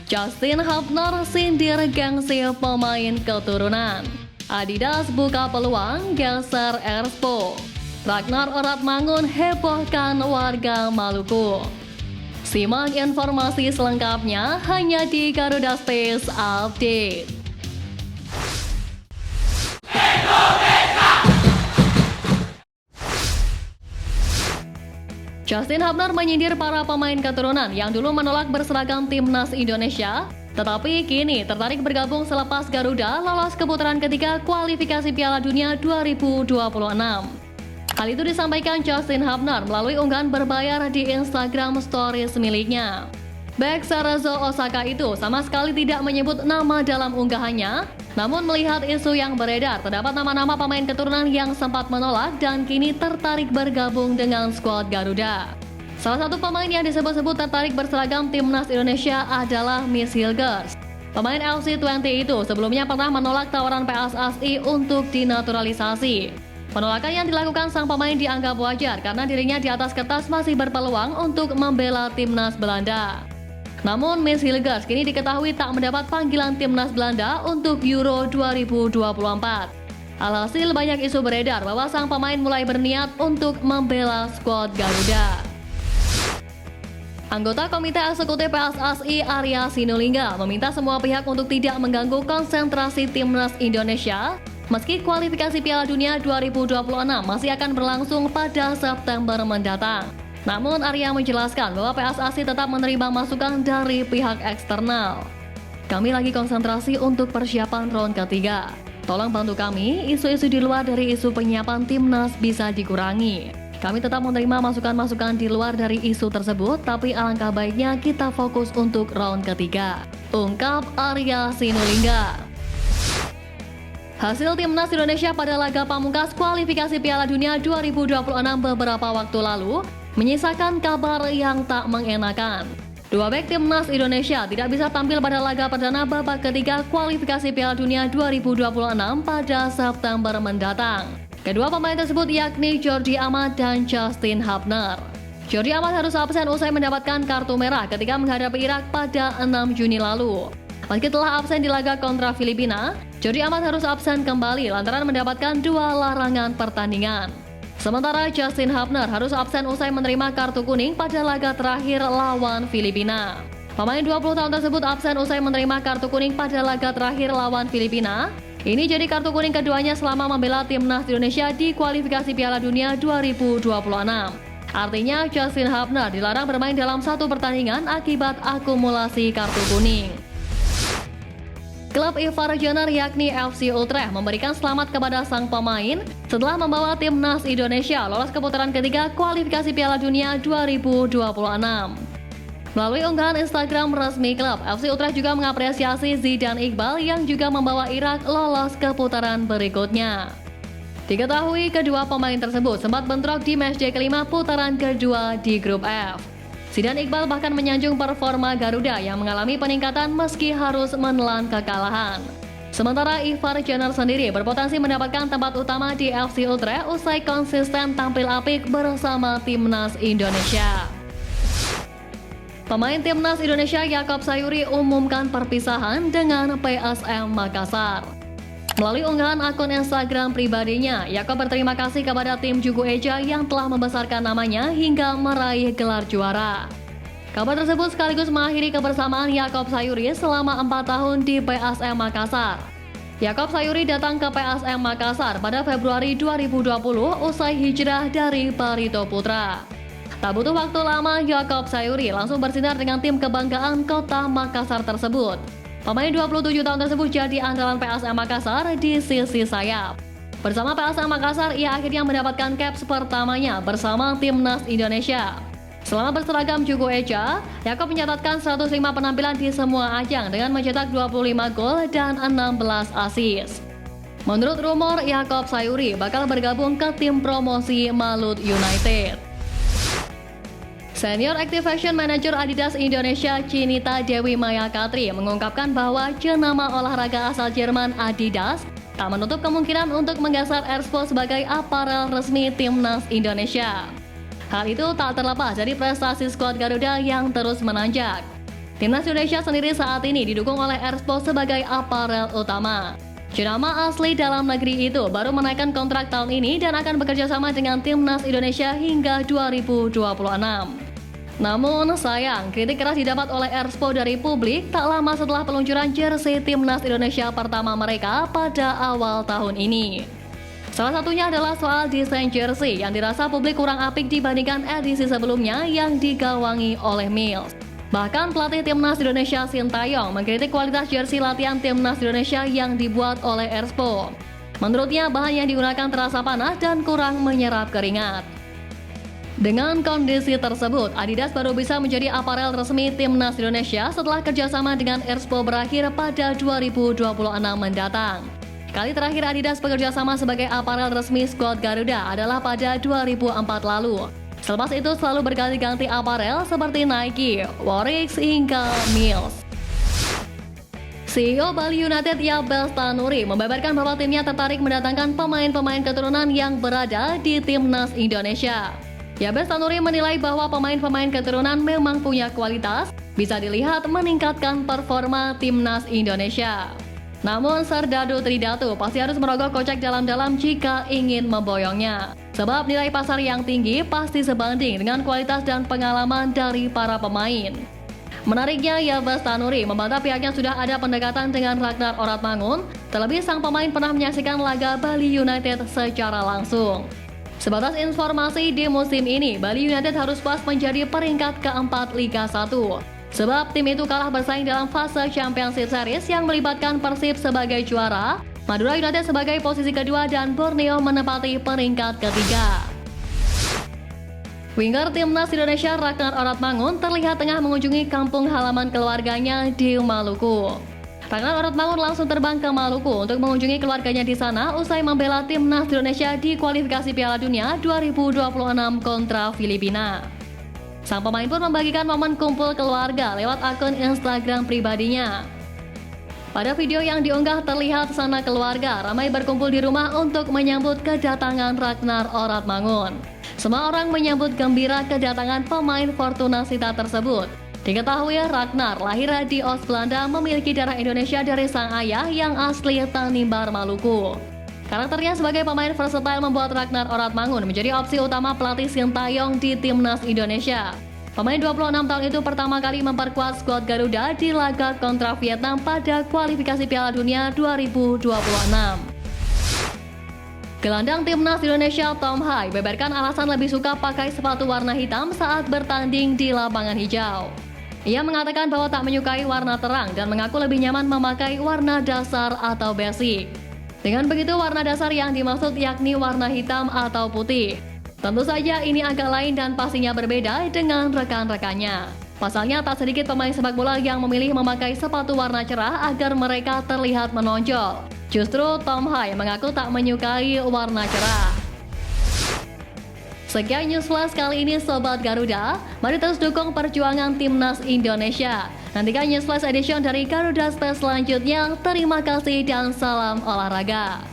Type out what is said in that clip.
Justin Hubner sindir gengsi pemain keturunan. Adidas buka peluang geser Erspo. Ragnar Oratmangun hebohkan warga Maluku. Simak informasi selengkapnya hanya di Garuda Space Update. Justin Hubner menyindir para pemain keturunan yang dulu menolak berseragam timnas Indonesia, tetapi kini tertarik bergabung selepas Garuda lolos ke putaran ketiga kualifikasi Piala Dunia 2026. Hal itu disampaikan Justin Hubner melalui unggahan berbayar di Instagram Stories miliknya. Bek Cerezo Osaka itu sama sekali tidak menyebut nama dalam unggahannya, namun melihat isu yang beredar, terdapat nama-nama pemain keturunan yang sempat menolak dan kini tertarik bergabung dengan skuad Garuda. Salah satu pemain yang disebut-sebut tertarik berseragam timnas Indonesia adalah Miss Hilgers. Pemain LC20 itu sebelumnya pernah menolak tawaran PSSI untuk dinaturalisasi. Penolakan yang dilakukan sang pemain dianggap wajar karena dirinya di atas kertas masih berpeluang untuk membela timnas Belanda. Namun Miss Hilgers kini diketahui tak mendapat panggilan timnas Belanda untuk Euro 2024. Alhasil banyak isu beredar bahwa sang pemain mulai berniat untuk membela skuad Garuda. Anggota Komite Eksekutif PSSI Arya Sinulinga meminta semua pihak untuk tidak mengganggu konsentrasi timnas Indonesia meski kualifikasi Piala Dunia 2026 masih akan berlangsung pada September mendatang. Namun Arya menjelaskan bahwa PSSI tetap menerima masukan dari pihak eksternal. Kami lagi konsentrasi untuk persiapan round ketiga. Tolong bantu kami, isu-isu di luar dari isu penyiapan timnas bisa dikurangi. Kami tetap menerima masukan-masukan di luar dari isu tersebut, tapi alangkah baiknya kita fokus untuk round ketiga. Ungkap Arya Sinulinga. Hasil timnas Indonesia pada laga pamungkas kualifikasi Piala Dunia 2026 beberapa waktu lalu menyisakan kabar yang tak mengenakan. Dua bek timnas Indonesia tidak bisa tampil pada laga perdana babak ketiga kualifikasi Piala Dunia 2026 pada September mendatang. Kedua pemain tersebut yakni Jordi Amat dan Justin Hubner. Jordi Amat harus absen usai mendapatkan kartu merah ketika menghadapi Irak pada 6 Juni lalu. Meski telah absen di laga kontra Filipina, Jordi Amat harus absen kembali lantaran mendapatkan 2 larangan pertandingan. Sementara Justin Hubner harus absen usai menerima kartu kuning pada laga terakhir lawan Filipina. Pemain 20 tahun tersebut absen usai menerima kartu kuning pada laga terakhir lawan Filipina. Ini jadi kartu kuning keduanya selama membela timnas Indonesia di kualifikasi Piala Dunia 2026. Artinya Justin Hubner dilarang bermain dalam satu pertandingan akibat akumulasi kartu kuning. Klub Ivar Jenner yakni FC Utrecht memberikan selamat kepada sang pemain setelah membawa timnas Indonesia lolos ke putaran ketiga kualifikasi Piala Dunia 2026. Melalui unggahan Instagram resmi klub, FC Utrecht juga mengapresiasi Zidane Iqbal yang juga membawa Irak lolos ke putaran berikutnya. Diketahui kedua pemain tersebut sempat bentrok di matchday kelima putaran kedua di grup F. Zidane Iqbal bahkan menyanjung performa Garuda yang mengalami peningkatan meski harus menelan kekalahan. Sementara Ivar Jenner sendiri berpotensi mendapatkan tempat utama di FC Utrecht usai konsisten tampil apik bersama timnas Indonesia. Pemain timnas Indonesia Yaakob Sayuri umumkan perpisahan dengan PSM Makassar. Melalui unggahan akun Instagram pribadinya, Yaakob berterima kasih kepada tim Jugo Eja yang telah membesarkan namanya hingga meraih gelar juara. Kabar tersebut sekaligus mengakhiri kebersamaan Yaakob Sayuri selama 4 tahun di PSM Makassar. Yaakob Sayuri datang ke PSM Makassar pada Februari 2020 usai hijrah dari Barito Putra. Tak butuh waktu lama, Yaakob Sayuri langsung bersinar dengan tim kebanggaan kota Makassar tersebut. Pemain 27 tahun tersebut jadi andalan PSM Makassar di sisi sayap. Bersama PSM Makassar, ia akhirnya mendapatkan caps pertamanya bersama timnas Indonesia. Selama berseragam Jugo Eja, Yaakob mencatatkan 105 penampilan di semua ajang dengan mencetak 25 gol dan 16 assist. Menurut rumor, Yaakob Sayuri bakal bergabung ke tim promosi Malut United. Senior Activation Manager Adidas Indonesia Cinita Dewi Maya Katri mengungkapkan bahwa jenama olahraga asal Jerman Adidas tak menutup kemungkinan untuk menggeser Erspo sebagai aparel resmi timnas Indonesia. Hal itu tak terlepas dari prestasi skuad Garuda yang terus menanjak. Timnas Indonesia sendiri saat ini didukung oleh Erspo sebagai aparel utama. Jenama asli dalam negeri itu baru menaikkan kontrak tahun ini dan akan bekerja sama dengan Timnas Indonesia hingga 2026. Namun sayang, kritik keras didapat oleh Erspo dari publik tak lama setelah peluncuran jersey Timnas Indonesia pertama mereka pada awal tahun ini. Salah satunya adalah soal desain jersey yang dirasa publik kurang apik dibandingkan edisi sebelumnya yang digawangi oleh Mills. Bahkan pelatih Timnas Indonesia Sintayong mengkritik kualitas jersey latihan Timnas Indonesia yang dibuat oleh Erspo. Menurutnya bahan yang digunakan terasa panas dan kurang menyerap keringat. Dengan kondisi tersebut, Adidas baru bisa menjadi aparel resmi Timnas Indonesia setelah kerjasama dengan Erspo berakhir pada 2026 mendatang. Kali terakhir Adidas bekerja sama sebagai aparel resmi skuad Garuda adalah pada 2004 lalu. Selepas itu selalu berganti-ganti aparel seperti Nike, Warix, hingga Mills. CEO Bali United Yabes Tanuri membeberkan bahwa timnya tertarik mendatangkan pemain-pemain keturunan yang berada di Timnas Indonesia. Yabes Tanuri menilai bahwa pemain-pemain keturunan memang punya kualitas, bisa dilihat meningkatkan performa Timnas Indonesia. Namun Serdadu Tridatu pasti harus merogoh kocek dalam-dalam jika ingin memboyongnya. Sebab nilai pasar yang tinggi pasti sebanding dengan kualitas dan pengalaman dari para pemain. Menariknya, Yabes Tanuri membantah pihaknya sudah ada pendekatan dengan Ragnar Oratmangun, terlebih sang pemain pernah menyaksikan laga Bali United secara langsung. Sebatas informasi, di musim ini Bali United harus puas menjadi peringkat keempat Liga 1. Sebab tim itu kalah bersaing dalam fase Championship Series yang melibatkan Persib sebagai juara, Madura United sebagai posisi kedua dan Borneo menempati peringkat ketiga. Winger Timnas Indonesia Ragnar Oratmangun terlihat tengah mengunjungi kampung halaman keluarganya di Maluku. Ragnar Oratmangun langsung terbang ke Maluku untuk mengunjungi keluarganya di sana usai membela Timnas Indonesia di kualifikasi Piala Dunia 2026 kontra Filipina. Sang pemain pun membagikan momen kumpul keluarga lewat akun Instagram pribadinya. Pada video yang diunggah terlihat sana keluarga ramai berkumpul di rumah untuk menyambut kedatangan Ragnar Oratmangun. Semua orang menyambut gembira kedatangan pemain Fortuna Sittard tersebut. Diketahui Ragnar lahir di Oost Belanda, memiliki darah Indonesia dari sang ayah yang asli Tanimbar, Maluku. Karakternya sebagai pemain versatile membuat Ragnar Oratmangun menjadi opsi utama pelatih Sintayong di Timnas Indonesia. Pemain 26 tahun itu pertama kali memperkuat skuad Garuda di laga kontra Vietnam pada kualifikasi Piala Dunia 2026. Gelandang Timnas Indonesia Tom Hai beberkan alasan lebih suka pakai sepatu warna hitam saat bertanding di lapangan hijau. Ia mengatakan bahwa tak menyukai warna terang dan mengaku lebih nyaman memakai warna dasar atau basic. Dengan begitu, warna dasar yang dimaksud yakni warna hitam atau putih. Tentu saja ini agak lain dan pastinya berbeda dengan rekan-rekannya. Pasalnya tak sedikit pemain sepak bola yang memilih memakai sepatu warna cerah agar mereka terlihat menonjol. Justru Tom Hai mengaku tak menyukai warna cerah. Sekian News Flash kali ini Sobat Garuda. Mari terus dukung perjuangan Timnas Indonesia. Nantikan News Flash Edition dari Garuda Space selanjutnya. Terima kasih dan salam olahraga.